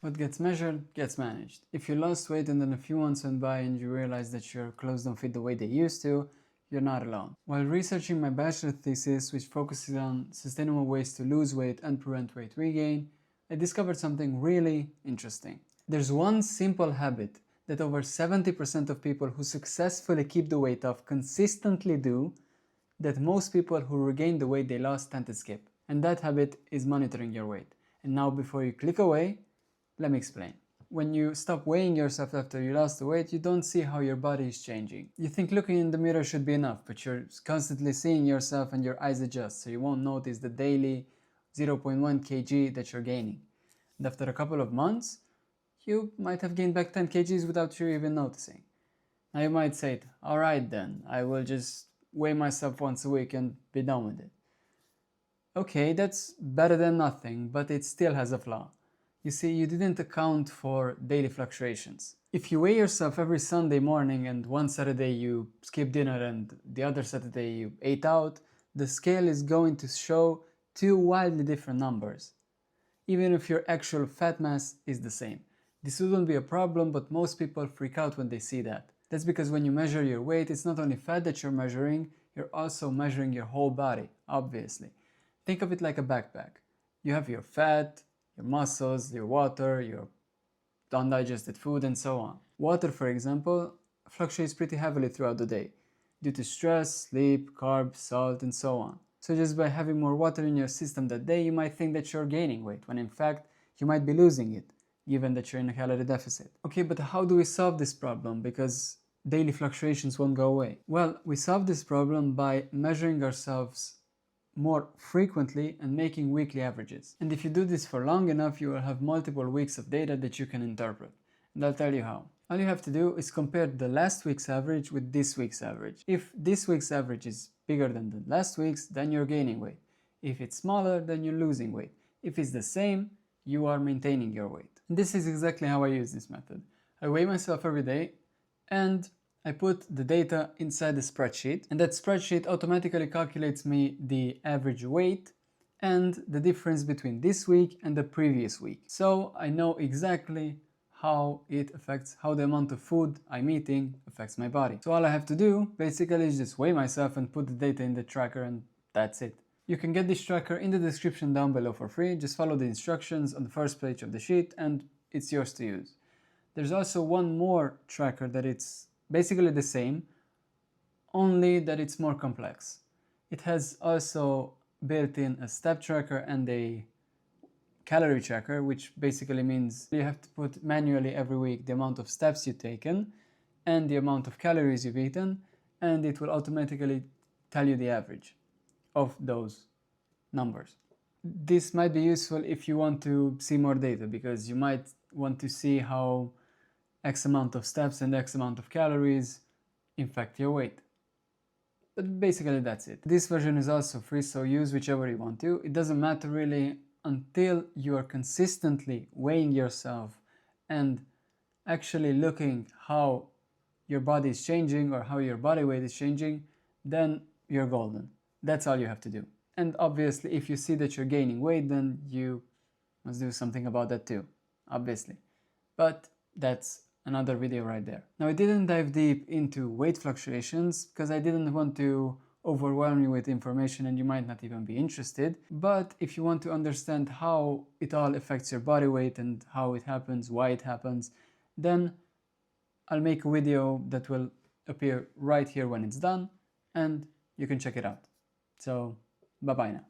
What gets measured gets managed. If you lost weight and then a few months went by and you realize that your clothes don't fit the way they used to, you're not alone. While researching my bachelor thesis, which focuses on sustainable ways to lose weight and prevent weight regain, I discovered something really interesting. There's one simple habit that over 70% of people who successfully keep the weight off consistently do, that most people who regain the weight they lost tend to skip. And that habit is monitoring your weight. And now before you click away, let me explain. When you stop weighing yourself after you lost the weight, you don't see how your body is changing. You think looking in the mirror should be enough, but you're constantly seeing yourself and your eyes adjust, so you won't notice the daily 0.1 kg that you're gaining. And after a couple of months, you might have gained back 10 kgs without you even noticing. Now you might say, alright then, I will just weigh myself once a week and be done with it. Okay, that's better than nothing, but it still has a flaw. You see, you didn't account for daily fluctuations. If you weigh yourself every Sunday morning and one Saturday you skip dinner and the other Saturday you ate out, the scale is going to show two wildly different numbers, even if your actual fat mass is the same. This wouldn't be a problem, but most people freak out when they see that. That's because when you measure your weight, it's not only fat that you're measuring, you're also measuring your whole body, obviously. Think of it like a backpack. You have your fat, your muscles, your water, your undigested food, and so on. Water, for example, fluctuates pretty heavily throughout the day due to stress, sleep, carbs, salt, and so on. So just by having more water in your system that day, you might think that you're gaining weight, when in fact, you might be losing it, given that you're in a calorie deficit. Okay, but how do we solve this problem? Because daily fluctuations won't go away. Well, we solve this problem by measuring ourselves more frequently and making weekly averages. And if you do this for long enough, you will have multiple weeks of data that you can interpret. And I'll tell you how. All you have to do is compare the last week's average with this week's average. If this week's average is bigger than the last week's, then you're gaining weight. If it's smaller, then you're losing weight. If it's the same, you are maintaining your weight. And this is exactly how I use this method. I weigh myself every day and I put the data inside the spreadsheet, and that spreadsheet automatically calculates me the average weight and the difference between this week and the previous week. So I know exactly how it affects, how the amount of food I'm eating affects my body. So all I have to do basically is just weigh myself and put the data in the tracker, and that's it. You can get this tracker in the description down below for free. Just follow the instructions on the first page of the sheet and it's yours to use. There's also one more tracker that it's basically the same, only that it's more complex. It has also built in a step tracker and a calorie tracker, which basically means you have to put manually every week the amount of steps you've taken and the amount of calories you've eaten, and it will automatically tell you the average of those numbers. This might be useful if you want to see more data, because you might want to see how X amount of steps and X amount of calories affect your weight. But basically that's it. This version is also free, so use whichever you want to. It doesn't matter really until you are consistently weighing yourself and actually looking how your body is changing or how your body weight is changing, then you're golden. That's all you have to do. And obviously if you see that you're gaining weight, then you must do something about that too, obviously. But that's another video right there. Now I didn't dive deep into weight fluctuations because I didn't want to overwhelm you with information and you might not even be interested. But if you want to understand how it all affects your body weight and how it happens, why it happens, then I'll make a video that will appear right here when it's done and you can check it out. So bye bye now.